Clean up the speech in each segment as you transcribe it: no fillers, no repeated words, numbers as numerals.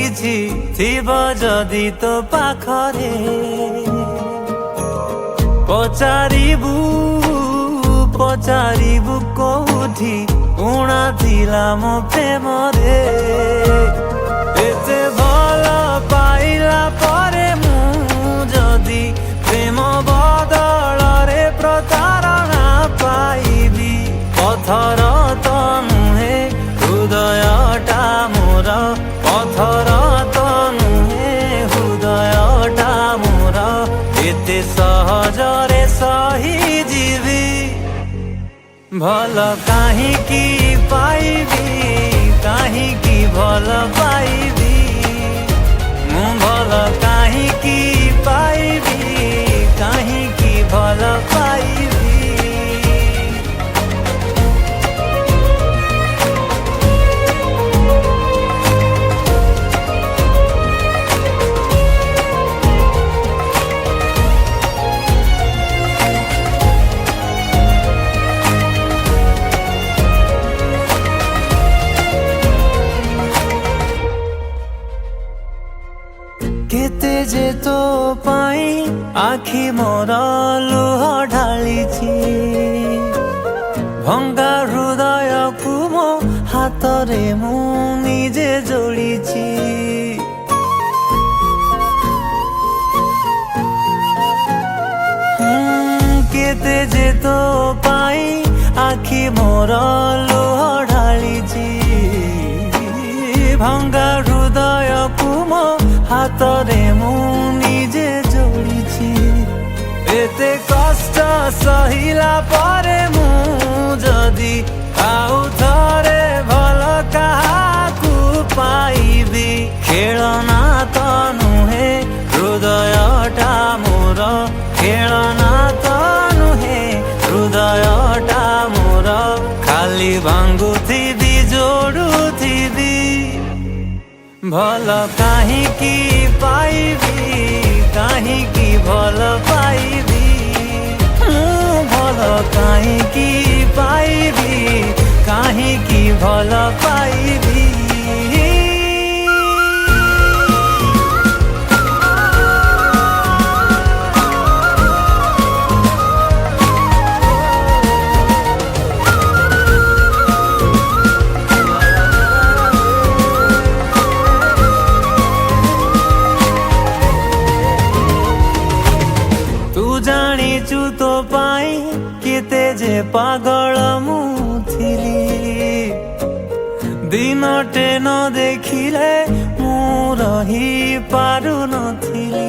କିଛି ଥିବ ଯଦି ତୋ ପାଖରେ ପଚାରିବୁ ପଚାରିବୁ କୋଉଠି ଉଣା ଥିଲା ମୋ ପ୍ରେମରେ। ଏତେ ଭଲ ପାଇଲା ପରେ ମୁଁ ଯଦି ପ୍ରେମ ବଦଳରେ ପ୍ରତାରଣା ପାଇବି, ପଥର ତ ନୁହେଁ ହୃଦୟଟା ମୋର, ପଥର ତ ନୁହେଁ ହୃଦୟଟା ମୋର, ଏତେ ସହଜରେ ସହିଯିବି। ଭଲ କାହିଁକି ପାଇବି, କାହିଁକି ଭଲ ପାଇବି, ମୁଁ ଭଲ କାହିଁକି ପାଇବି, କାହିଁକି ଭଲ ପାଇବି। କେତେ ଯେ ତୋ ପାଇଁ ଆଖି ମୋର ଲୁହ ଢାଳିଛି, ଭଙ୍ଗା ହୃଦୟକୁ ମୋ ହାତରେ ମୁଁ ନିଜେ ଯୋଡ଼ିଛି। କେତେ ଯେ ତୋ ପାଇଁ ଆଖି ମୋର ଲୁହ ଢାଳିଛି, ଭଙ୍ଗା ହୃଦୟକୁ ମୋ ହାତରେ ମୁଁ ନିଜେ ଯୋଡ଼ିଛି। ଏତେ କଷ୍ଟ ସହିଲା ପରେ ମୁଁ ଯଦି ଆଉ ଥରେ ଭଲ କାହାକୁ ପାଇବି, ଖେଳନା ତ ନୁହେଁ ହୃଦୟଟା ମୋର, ଖେଳନା ତ ନୁହେଁ ହୃଦୟଟା ମୋର, ଖାଲି ଭାଙ୍ଗୁଥିବି ଯୋଡୁଥିବି। ଭଲ କାହିଁକି ପାଇବି, କାହିଁକି ଭଲ ପାଇବି, ମୁଁ ଭଲ କାହିଁକି ପାଇବି, କାହିଁକି ଭଲ ପାଇବି। ଜାଣିଛୁ ତୋ ପାଇଁ କେତେ ଯେ ପାଗଳ ମୁଁ ଥିଲି, ଦିନଟେ ନ ଦେଖିଲେ ମୁଁ ରହି ପାରୁନଥିଲି।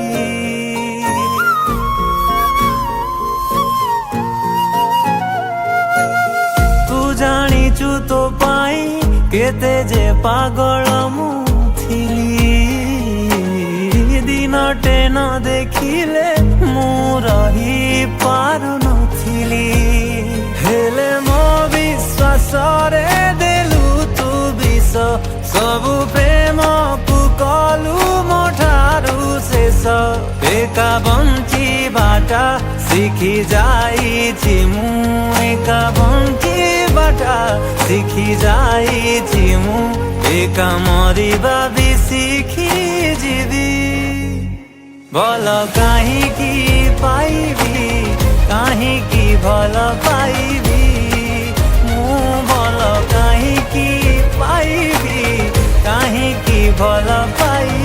ତୁ ଜାଣିଛୁ ତୋ ପାଇଁ କେତେ ଯେ ପାଗଳ ମୁଁ ଥିଲି, ଦିନଟେ ନ ଦେଖିଲେ ମୁଁ ରହି ପାରୁନଥିଲି। ହେଲେ ମୋ ବିଶ୍ୱାସରେ ଦେଲୁ ତୁ ବିଷ, ସବୁ ପ୍ରେମକୁ କଲୁ ମୋ ଠାରୁ ଶେଷ। ଏକା ବଞ୍ଚିବାଟା ଶିଖି ଯାଇଛି ମୁଁ, ଏକା ବଞ୍ଚିବାଟା ଶିଖି ଯାଇଛି ମୁଁ, ଏକା ମରିବା ବି ଶିଖିଯିବି। ଭଲ କାହିଁକି ପାଇବି, କାହିଁକି ଭଲ ପାଇବି, ମୁଁ ଭଲ କାହିଁକି ପାଇବି, କାହିଁକି ଭଲ ପାଇବି।